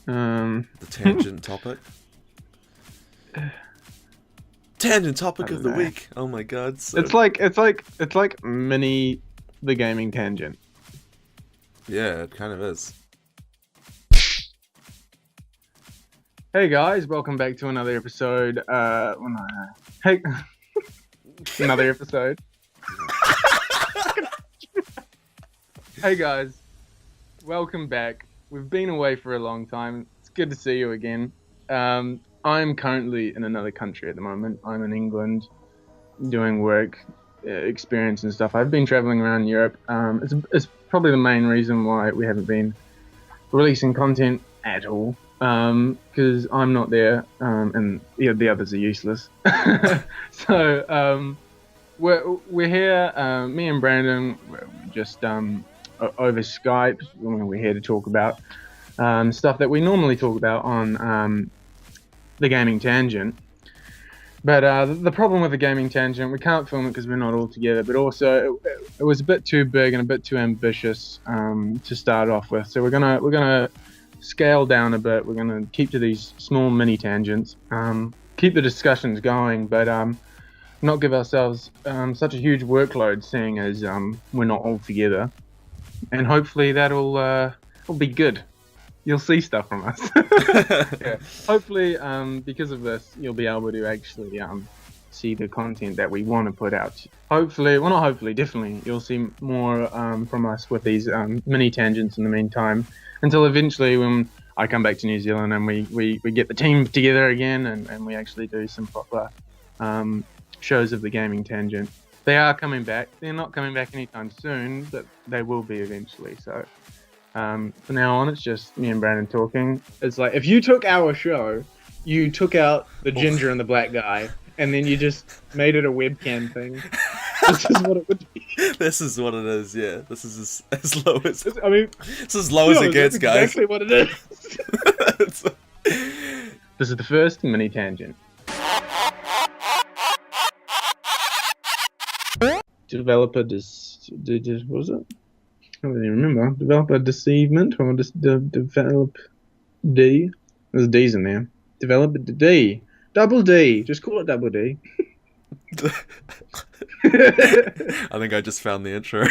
The tangent topic. Tangent I topic of don't the know. week. Oh my god. So It's like mini the gaming tangent. yeah, it kind of is. Hey guys, welcome back to another episode. Well, no, no. Hey, another episode. Hey guys, welcome back. We've been away for a long time. It's good to see you again. I'm currently in another country at the moment. I'm in England, doing work, experience and stuff. I've been traveling around Europe. It's probably the main reason why we haven't been releasing content at all. Because I'm not there, and yeah, the others are useless. So we're here. Me and Brandon, we're just over Skype. We're here to talk about stuff that we normally talk about on the gaming tangent. But the problem with the gaming tangent, we can't film it because we're not all together. But also, it was a bit too big and a bit too ambitious to start off with. So we're gonna scale down a bit. We're gonna keep to these small mini tangents. Keep the discussions going, but not give ourselves such a huge workload, seeing as we're not all together. And hopefully that'll be good. You'll see stuff from us. Yeah. Hopefully, because of this, you'll be able to actually see the content that we want to put out. Hopefully, well, not hopefully, definitely, you'll see more from us with these mini tangents in the meantime, until eventually when I come back to New Zealand and we get the team together again and we actually do some proper shows of the gaming tangent. They are coming back. They're not coming back anytime soon, but they will be eventually. So from now on, it's just me and Brandon talking. It's like if you took our show, you took out the ginger and the black guy, and then you just made it a webcam thing. This is what it would be. This is what it is. Yeah, this is as low as I mean, it's as low as it gets, that's guys. exactly what it is. It's- This is the first mini tangent. Developer what was it? I don't even remember. Developer deceivement or develop D. There's D's in there. Developer D. Double D. Just call it double D. I think I just found the intro.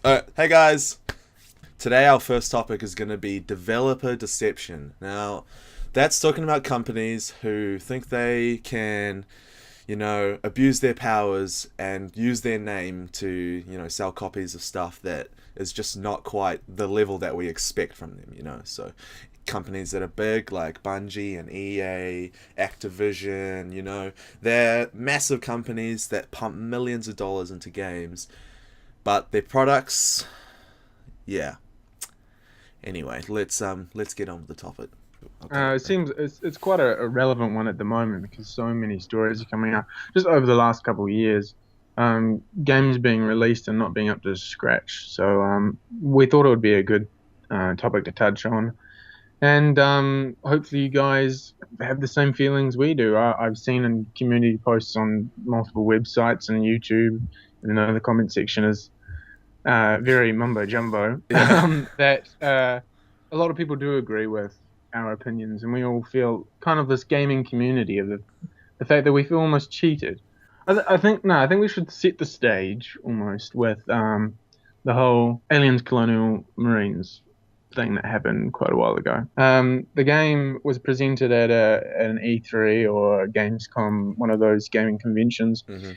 Alright, hey guys. Today our first topic is going to be developer deception. Now, that's talking about companies who think they can, abuse their powers and use their name to, sell copies of stuff that is just not quite the level that we expect from them, So companies that are big like Bungie and EA, Activision, they're massive companies that pump millions of dollars into games, but their products, yeah. Anyway, let's get on with the topic. It seems it's quite a relevant one at the moment because so many stories are coming out just over the last couple of years. Games being released and not being up to scratch. So we thought it would be a good topic to touch on. And hopefully you guys have the same feelings we do. I've seen in community posts on multiple websites and YouTube, the comment section is very mumbo jumbo. Yeah. That a lot of people do agree with our opinions, and we all feel kind of this gaming community of the fact that we feel almost cheated. I think we should set the stage almost with the whole Aliens Colonial Marines thing that happened quite a while ago. The game was presented at an E3 or a Gamescom, one of those gaming conventions. Mm-hmm.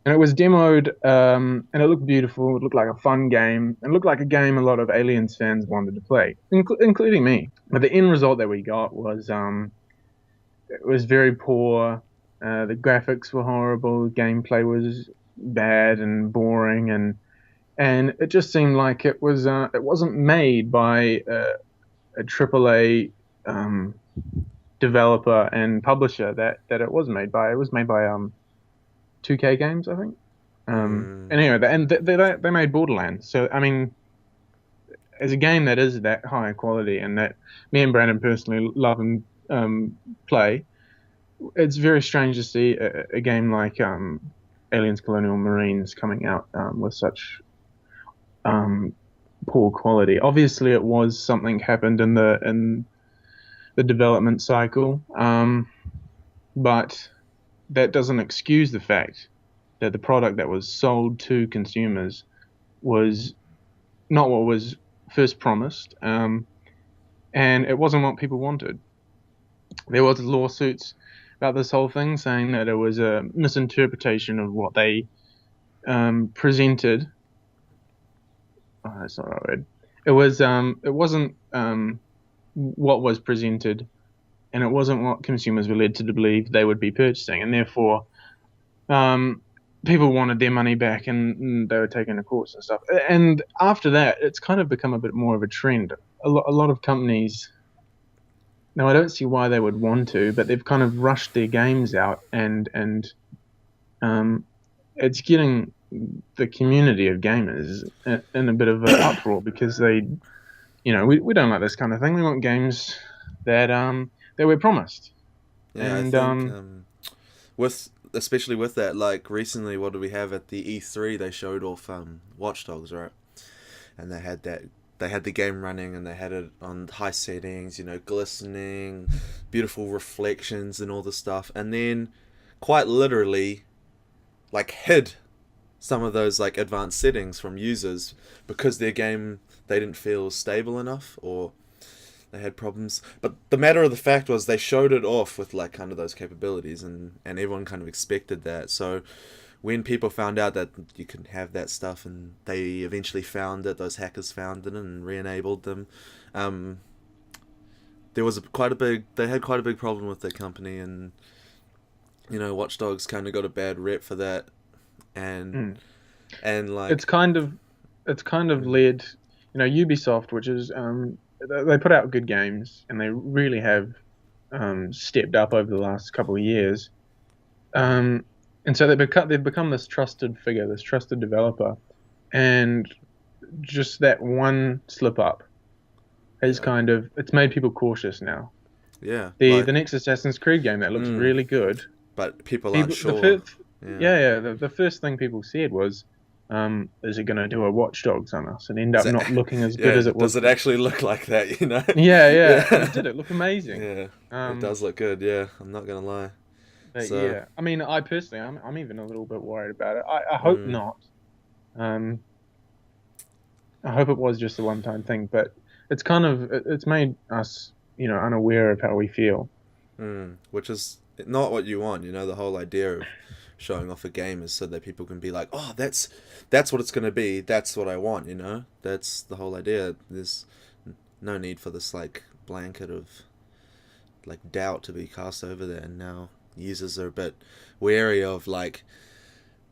And it was demoed, and it looked beautiful. It looked like a fun game. It looked like a game a lot of Aliens fans wanted to play, including me. But the end result that we got was it was very poor. The graphics were horrible. The gameplay was bad and boring, and it just seemed like it wasn't made by a AAA developer and publisher that it was made by. It was made by 2K Games, I think. Anyway, they made Borderlands. So I mean, as a game that is that high quality and that me and Brandon personally love and play, it's very strange to see a game like Aliens Colonial Marines coming out with such poor quality. Obviously, it was something happened in the development cycle, but that doesn't excuse the fact that the product that was sold to consumers was not what was first promised, and it wasn't what people wanted. There was lawsuits about this whole thing saying that it was a misinterpretation of what they presented. Oh, that's not the right word. It wasn't what was presented, and it wasn't what consumers were led to believe they would be purchasing, and therefore um, people wanted their money back, and they were taken to courts and stuff. And after that, it's kind of become a bit more of a trend. A lot of companies, now I don't see why they would want to, but they've kind of rushed their games out, and um, it's getting the community of gamers in a bit of an uproar because we don't like this kind of thing. We want games that we're promised. Yeah, I And think with especially with that, like recently, what did we have at the E3? They showed off Watch Dogs, right? And they had the game running and they had it on high settings, glistening, beautiful reflections and all the stuff, and then quite literally like hid some of those like advanced settings from users because their game they didn't feel stable enough or they had problems. But the matter of the fact was they showed it off with like kind of those capabilities, and everyone kind of expected that. So when people found out that you can have that stuff, and they eventually found it, those hackers found it and re-enabled them, there was they had quite a big problem with their company, and Watch Dogs kind of got a bad rep for that, and mm, and like it's kind of led, Ubisoft, which is they put out good games and they really have stepped up over the last couple of years. And so they've become this trusted figure, this trusted developer, and just that one slip up has yeah, it's made people cautious now. yeah, The like next Assassin's Creed game that looks mm, really good. but people aren't People the sure. first Yeah. Yeah, yeah, the first thing people said was, is it going to do a Watch Dogs on us and end Is up it, not looking as good yeah, as it does was? it actually look like that, Yeah, yeah, and it Yeah. did. It looked amazing. Yeah. It Um, does look good, yeah. I'm not gonna lie. but So, yeah, I mean, I personally, I'm even a little bit worried about it. I hope mm, not. Um, I hope it was just a one-time thing, but it's made us, unaware of how we feel. which is not what you want, the whole idea of showing off a game is so that people can be like, "Oh, that's what it's gonna be. That's what I want." That's the whole idea. There's no need for this like blanket of like doubt to be cast over there, and now users are a bit wary of like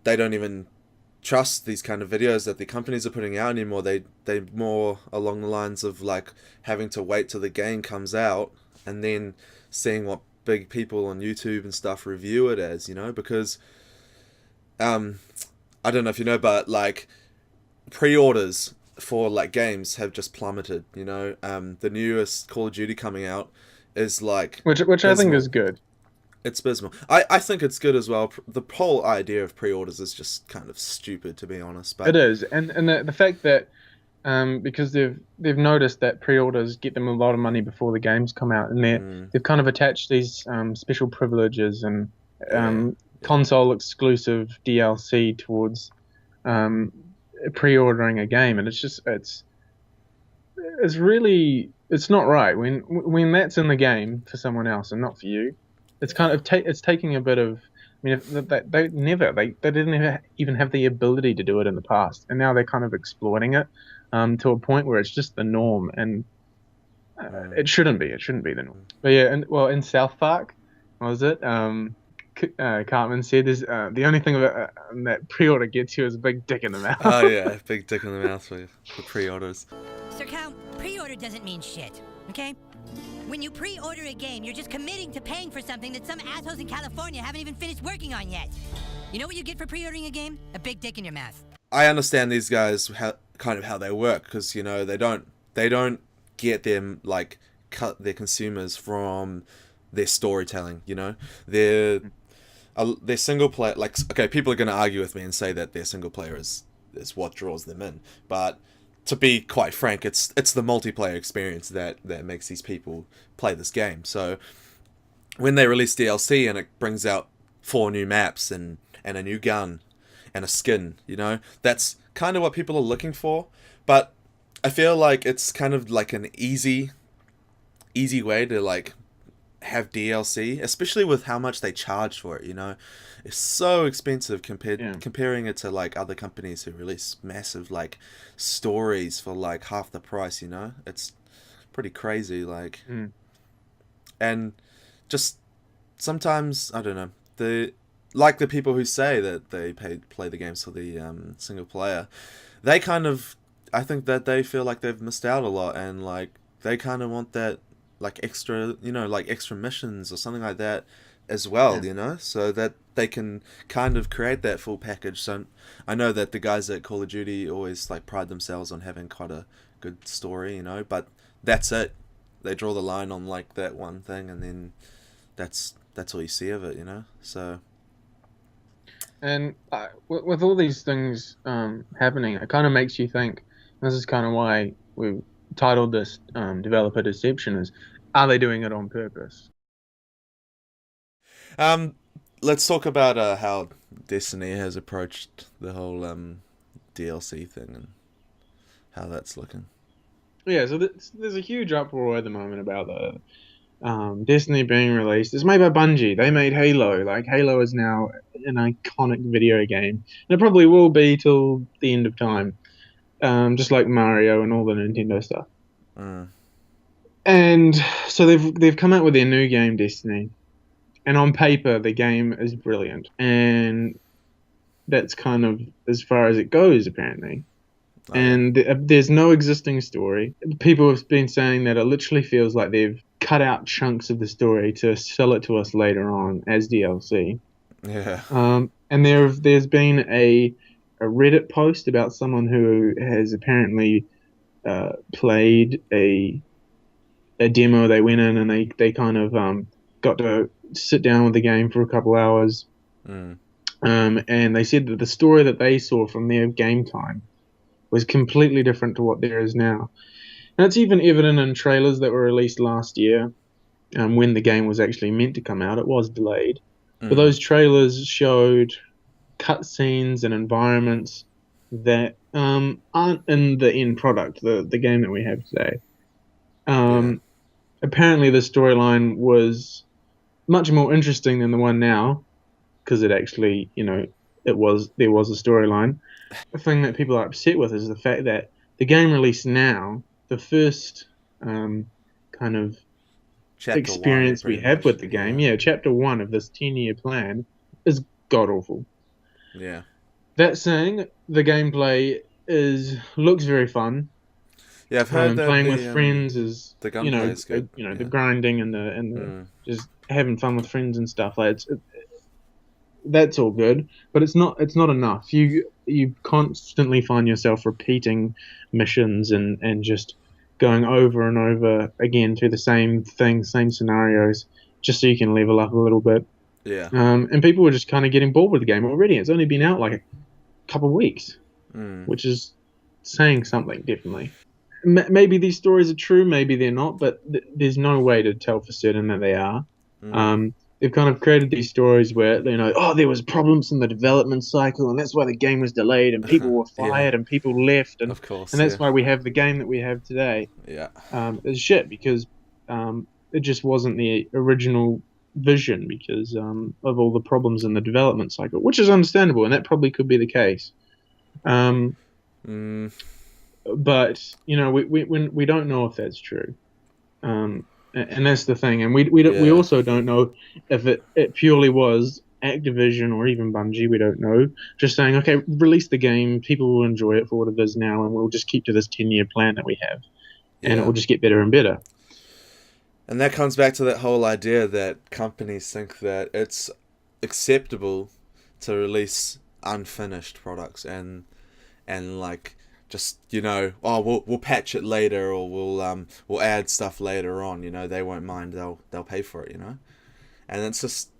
they don't even trust these kind of videos that the companies are putting out anymore. They more along the lines of like having to wait till the game comes out and then seeing what big people on YouTube and stuff review it as, because um I don't know if you know, but like pre-orders for like games have just plummeted. The newest Call of Duty coming out is like Which I think is abysmal. good. It's abysmal. I think it's good as well. The whole idea of pre-orders is just kind of stupid, to be honest. It But is, and the fact that because they've noticed that pre-orders get them a lot of money before the games come out, and mm, they've kind of attached these special privileges and yeah, yeah, console exclusive DLC towards um, pre-ordering a game, and it's really it's not right when that's in the game for someone else and not for you. It's kind yeah. of it's taking a bit of. I mean, if they didn't even have the ability to do it in the past, and now they're kind of exploiting it to a point where it's just the norm, and Mm, it shouldn't be. It shouldn't be the norm. But yeah, and well, in South Park, what was it? Cartman said, "There's the only thing that pre-order gets you is a big dick in the oh mouth." yeah, big dick in the mouth for pre-orders. Sir Cal, pre-order doesn't mean shit, okay? When you pre-order a game, you're just committing to paying for something that some assholes in California haven't even finished working on yet. You know what you get for pre-ordering a game? A big dick in your mouth. I understand these guys kind of how they work because they don't get them like cut their consumers from their storytelling. Their single player, like, okay, people are going to argue with me and say that their single player is what draws them in, but to be quite frank, it's the multiplayer experience that makes these people play this game. So when they release DLC and it brings out 4 new maps and a new gun and a skin, that's kind of what people are looking for. But I feel like it's kind of like an easy way to like have DLC, especially with how much they charge for it. It's so expensive comparing it to like other companies who release massive like stories for like half the price. It's pretty crazy. Like, and just sometimes I don't know, the people who say that they play the games for the single player, they kind of, I think that they feel like they've missed out a lot, and like they kind of want that like extra, like extra missions or something like that as well, so that they can kind of create that full package. So I know that the guys at Call of Duty always like pride themselves on having quite a good story, but that's it. They draw the line on like that one thing, and then that's all you see of it, so. And with all these things happening, it kind of makes you think. This is kind of why we titled this developer deception, is, are they doing it on purpose? Let's talk about how Destiny has approached the whole DLC thing and how that's looking. Yeah, so there's a huge uproar at the moment about the Destiny being released. It's made by Bungie. They made Halo. Like, Halo is now an iconic video game, and it probably will be till the end of time. Just like Mario and all the Nintendo stuff. And so they've come out with their new game, Destiny, and on paper the game is brilliant, and that's kind of as far as it goes apparently. And there's no existing story. People have been saying that it literally feels like they've cut out chunks of the story to sell it to us later on as DLC. Yeah. And there's been a Reddit post about someone who has apparently played a demo. They went in and they kind of got to sit down with the game for a couple hours. And they said that the story that they saw from their game time was completely different to what there is now. And it's even evident in trailers that were released last year, when the game was actually meant to come out. It was delayed. But those trailers showed cutscenes and environments that aren't in the end product, the game that we have today. Apparently the storyline was much more interesting than the one now, because it actually, there was a storyline. The thing that people are upset with is the fact that the game released now, the first kind of Chapter experience we have with the game, Chapter 1 of this 10-year plan, is god-awful. Yeah. That saying, the gameplay looks very fun. Yeah, I've heard that playing with friends is, the gunplay is good. The grinding and the just having fun with friends and stuff. Like that's all good, but it's not enough. You constantly find yourself repeating missions and just going over and over again through the same thing, same scenarios, just so you can level up a little bit. Yeah. And people were just kind of getting bored with the game already. It's only been out like a couple of weeks, which is saying something, definitely. Maybe these stories are true, maybe they're not, but there's no way to tell for certain that they are. They've kind of created these stories where, there was problems in the development cycle, and that's why the game was delayed, and people were fired, and people left, and, of course, and that's why we have the game that we have today. Yeah. It's shit, because it just wasn't the original vision because of all the problems in the development cycle, which is understandable, and that probably could be the case. But we don't know if that's true, and that's the thing. And we also don't know if it purely was Activision or even Bungie. We don't know. Just saying, okay, release the game, people will enjoy it for what it is now, and we'll just keep to this 10-year plan that we have, and it will just get better and better. And that comes back to that whole idea that companies think that it's acceptable to release unfinished products and like just we'll patch it later, or we'll add stuff later on. They won't mind. They'll pay for it. And it's just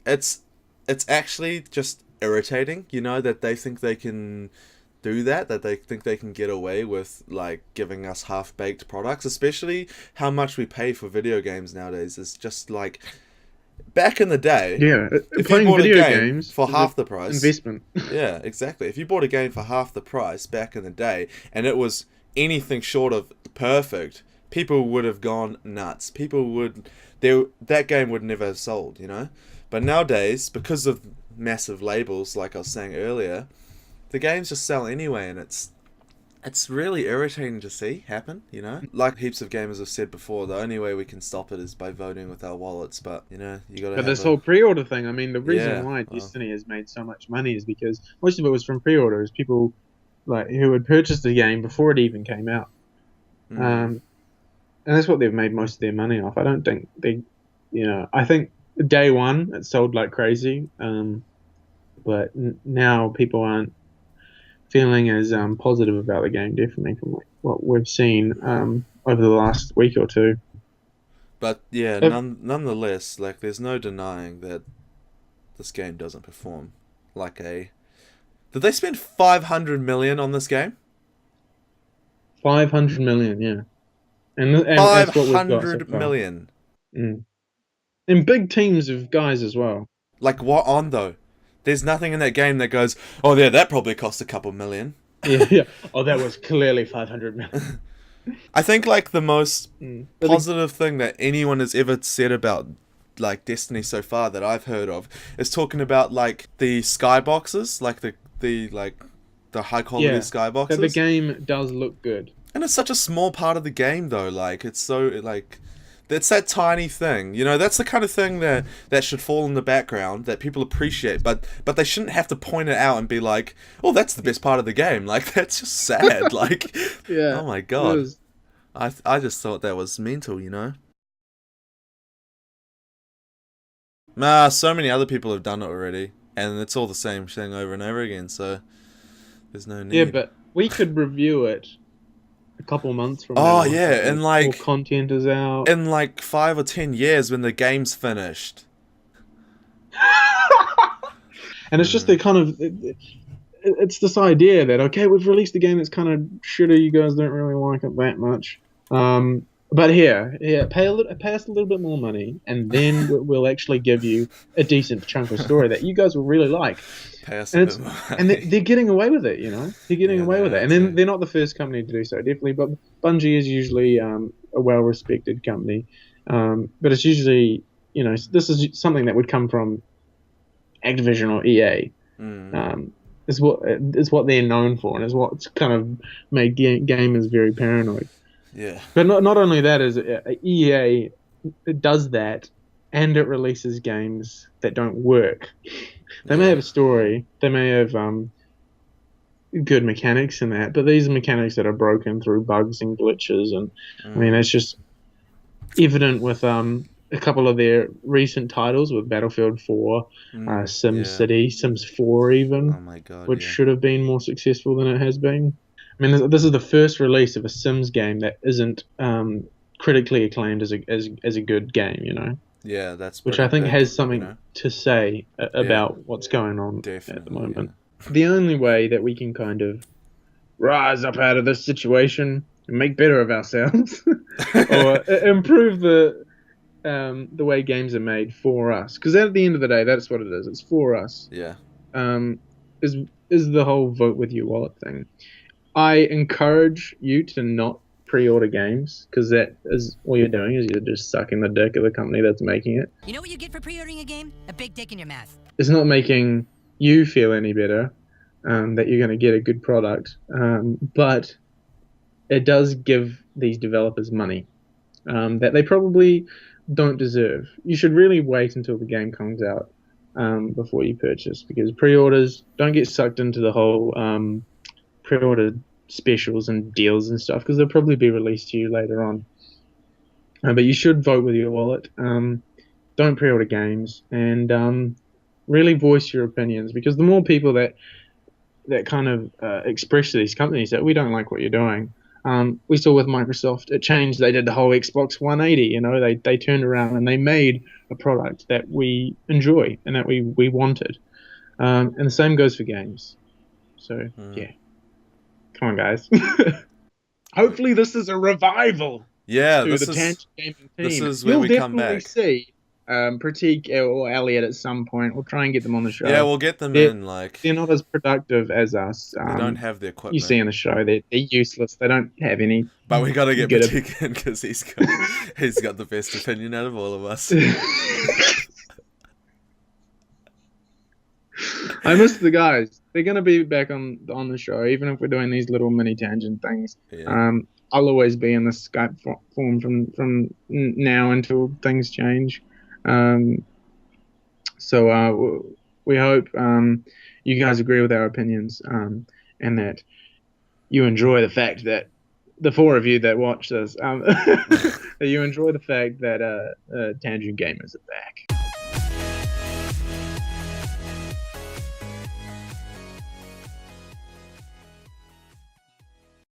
it's actually just irritating. That they think they can do that they think they can get away with like giving us half-baked products, especially how much we pay for video games nowadays. Is just like back in the day, if playing you bought video a game games for is half a the price, investment. yeah, exactly. If you bought a game for half the price back in the day and it was anything short of perfect, people would have gone nuts. That game would never have sold, you know? But nowadays, because of massive labels, like I was saying earlier, the games just sell anyway, and it's really irritating to see happen, you know? Like heaps of gamers have said before, the only way we can stop it is by voting with our wallets, but, you know, you gotta But have this whole pre-order thing, I mean, the reason Yeah, why well. Destiny has made so much money is because most of it was from pre-orders. People like who had purchased the game before it even came out, and that's what they've made most of their money off. I don't think I think day one it sold like crazy, but now people aren't feeling as positive about the game. Definitely from what we've seen over the last week or two. But yeah, If- nonetheless, like there's no denying that this game doesn't perform like a. Did they spend 500 million on this game? 500 million, yeah, and that's what we've got so 500 far. million. Mm. And big teams of guys as well. Like what on though? There's nothing in that game that goes, oh yeah, that probably cost a couple million. Yeah. Oh, that was clearly 500 million. I think like the most But positive thing that anyone has ever said about like Destiny so far that I've heard of is talking about like the skyboxes, like the high quality skyboxes. the game does look good. And it's such a small part of the game though, like it's so like it's that tiny thing, you know. That's the kind of thing that should fall in the background that people appreciate, but they shouldn't have to point it out and be like, "Oh, that's the best part of the game." Like that's just sad. Like, Yeah. oh my god, I just thought that was mental, you know. So many other people have done it already, and it's all the same thing over and over again. So there's no need. Yeah, but we could review it a couple months from Oh now. yeah, and like more content is out. in like 5 or 10 years when the game's finished. And it's just the kind of it's this idea that okay, we've released a game that's kind of shitty. You guys don't really like it that much. But here, pay us a little bit more money, and then we'll actually give you a decent chunk of story that you guys will really like. Pay us a bit more. And they're getting away with it, you know. They're getting away with it, and then they're not the first company to do so, definitely. But Bungie is usually a well-respected company, but it's usually, you know, this is something that would come from Activision or EA. Is what they're known for, and is what's kind of made gamers very paranoid. Yeah. But not only that, is EA does that, and it releases games that don't work. They may have a story, they may have good mechanics in that, but these are mechanics that are broken through bugs and glitches, and I mean it's just evident with a couple of their recent titles, with Battlefield 4, SimCity, Sims 4 even, oh my God, which should have been more successful than it has been. I mean, this is the first release of a Sims game that isn't critically acclaimed as a good game, you know. Yeah, that's which I think big, has something to say about what's going on at the moment. Yeah. The only way that we can kind of rise up out of this situation and make better of ourselves, or improve the way games are made for us, because at the end of the day, that's what it is. It's for us. Yeah. Is the whole vote with your wallet thing. I encourage you to not pre-order games, because that is all you're doing, is you're just sucking the dick of the company that's making it. You know what you get for pre-ordering a game? A big dick in your mouth. It's not making you feel any better that you're going to get a good product, but it does give these developers money that they probably don't deserve. You should really wait until the game comes out before you purchase, because pre-orders, don't get sucked into the whole pre-order specials and deals and stuff, because they'll probably be released to you later on. But you should vote with your wallet. Don't pre-order games, and really voice your opinions, because the more people that kind of express to these companies that we don't like what you're doing. We saw with Microsoft, it changed. They did the whole Xbox 180. You know, they turned around and they made a product that we enjoy and that we wanted. And the same goes for games. So yeah. Come on, guys. Hopefully, this is a revival Yeah, to this the is Tangent Gaming team. this is where You'll we come definitely back. see Pratik or Elliot at some point. We'll try and get them on the show. Yeah, we'll get them They're- in. Like, They're not as productive as us. they don't have the You equipment. see in the show, they're useless. They don't have any. But we gotta get good- Batik in because he's got the best opinion out of all of us. I miss the guys. They're gonna be back on the show, even if we're doing these little mini tangent things. Yeah. I'll always be in the Skype form from now until things change. So we hope you guys agree with our opinions, and that you enjoy the fact that the four of you that watch this, that you enjoy the fact that Tangent Gamers are back.